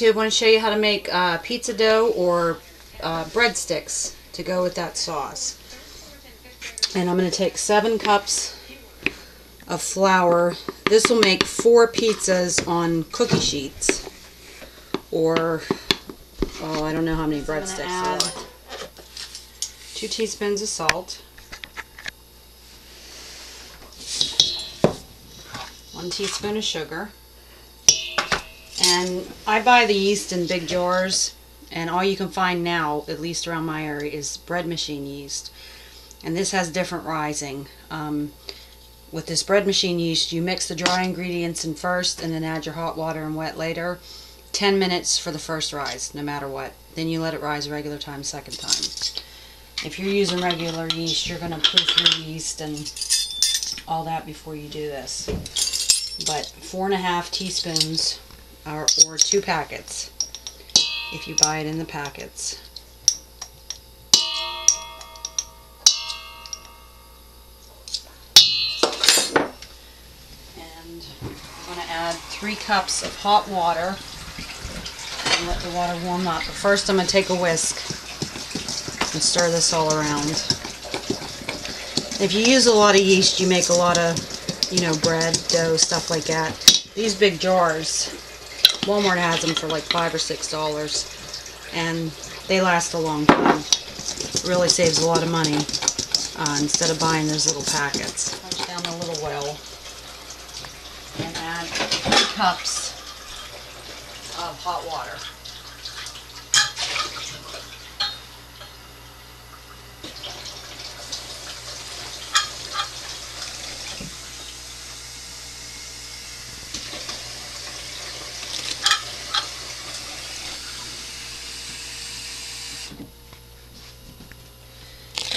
YouTube, I want to show you how to make pizza dough or breadsticks to go with that sauce. And I'm going to take 7 cups of flour. This will make 4 pizzas on cookie sheets, or I don't know how many breadsticks. Add 2 teaspoons of salt, 1 teaspoon of sugar, and I buy the yeast in big jars, and all you can find now, at least around my area, is bread machine yeast. And this has different rising. With this bread machine yeast, you mix the dry ingredients in first and then add your hot water and wet later. 10 minutes for the first rise, no matter what. Then you let it rise regular time second time. If you're using regular yeast, you're going to proof your yeast and all that before you do this. But 4.5 teaspoons or 2 packets if you buy it in the packets. I'm going to add 3 cups of hot water and let the water warm up. But first I'm going to take a whisk and stir this all around. If you use a lot of yeast, you make a lot of, bread, dough, stuff like that. These big jars, Walmart has them for like $5 or $6, and they last a long time. It really saves a lot of money instead of buying those little packets. Punch down a little well and add 3 cups of hot water.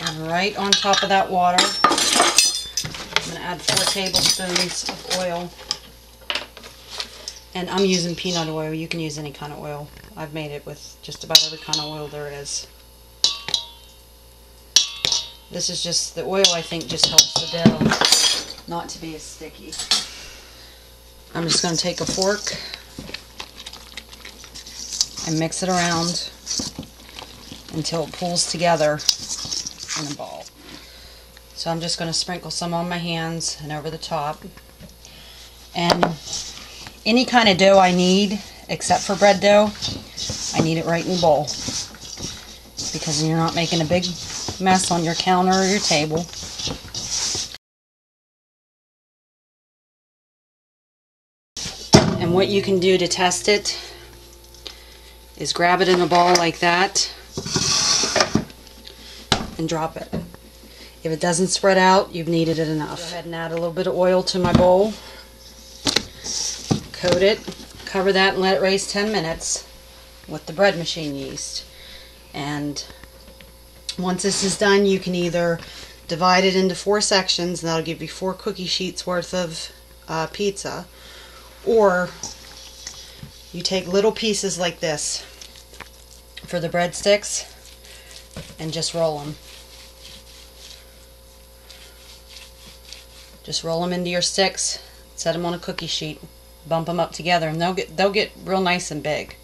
And right on top of that water, I'm going to add 4 tablespoons of oil. And I'm using peanut oil. You can use any kind of oil. I've made it with just about every kind of oil there is. This is just, the oil I think just helps the dough not to be as sticky. I'm just going to take a fork and mix it around until it pulls together in a ball. So I'm just going to sprinkle some on my hands and over the top. And any kind of dough I need, except for bread dough, I need it right in the bowl, because you're not making a big mess on your counter or your table. And what you can do to test it is grab it in a ball like that and drop it. If it doesn't spread out, you've kneaded it enough. Go ahead and add a little bit of oil to my bowl. Coat it, cover that, and let it raise 10 minutes with the bread machine yeast. And once this is done, you can either divide it into 4 sections, and that'll give you 4 cookie sheets worth of pizza, or you take little pieces like this for the breadsticks and just roll them. Just roll them into your sticks, set them on a cookie sheet, bump them up together, and they'll get real nice and big.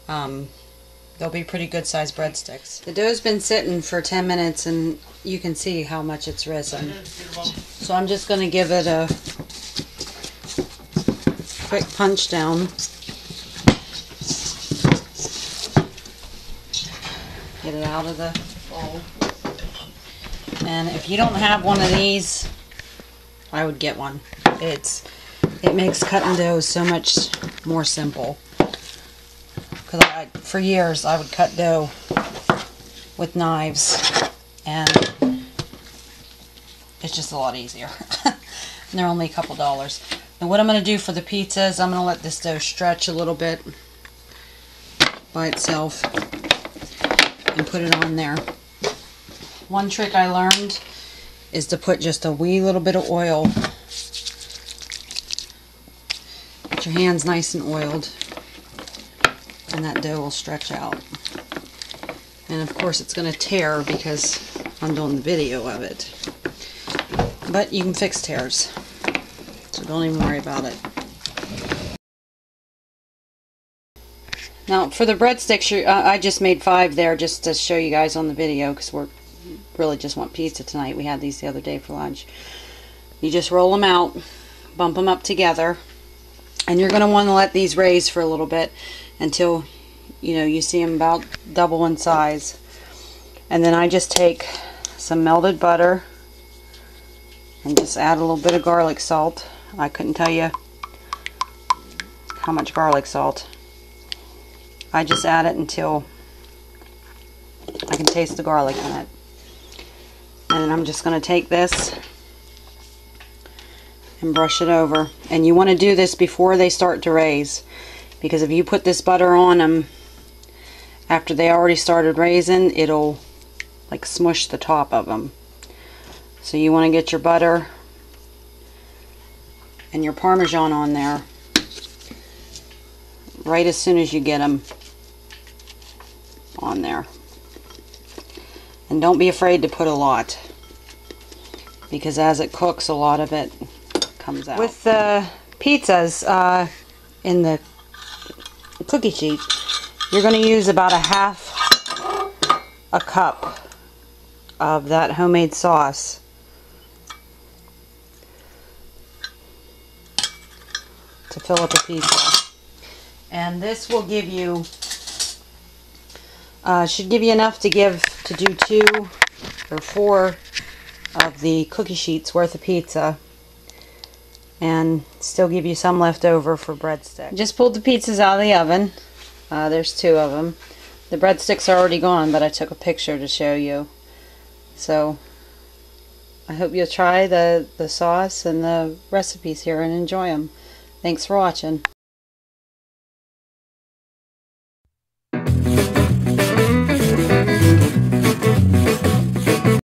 They'll be pretty good sized breadsticks. The dough's been sitting for 10 minutes, and you can see how much it's risen. So I'm just going to give it a quick punch down. Get it out of the bowl. And if you don't have one of these, I would get one. It makes cutting dough so much more simple. Because for years I would cut dough with knives, and it's just a lot easier. And they're only a couple dollars. And what I'm going to do for the pizza is I'm going to let this dough stretch a little bit by itself and put it on there. One trick I learned is to put just a wee little bit of oil. Get your hands nice and oiled, and that dough will stretch out. And of course it's going to tear because I'm doing the video of it. But you can fix tears, so don't even worry about it. Now for the breadsticks, I just made 5 there just to show you guys on the video, because we're really just want pizza tonight. We had these the other day for lunch. You just roll them out, bump them up together, and you're going to want to let these raise for a little bit until you see them about double in size. And then I just take some melted butter and just add a little bit of garlic salt. I couldn't tell you how much garlic salt. I just add it until I can taste the garlic in it. And then I'm just going to take this and brush it over. And you want to do this before they start to raise, because if you put this butter on them after they already started raising, it'll like smush the top of them. So you want to get your butter and your Parmesan on there right as soon as you get them on there. And don't be afraid to put a lot, because as it cooks, a lot of it comes out. With the pizzas in the cookie sheet, you're going to use about a cup of that homemade sauce. To fill up a pizza. And this will give you, should give you enough to do 2 or 4 of the cookie sheets worth of pizza, and still give you some left over for breadsticks. Just pulled the pizzas out of the oven. There's 2 of them. The breadsticks are already gone, but I took a picture to show you. So I hope you'll try the sauce and the recipes here and enjoy them. Thanks for watching.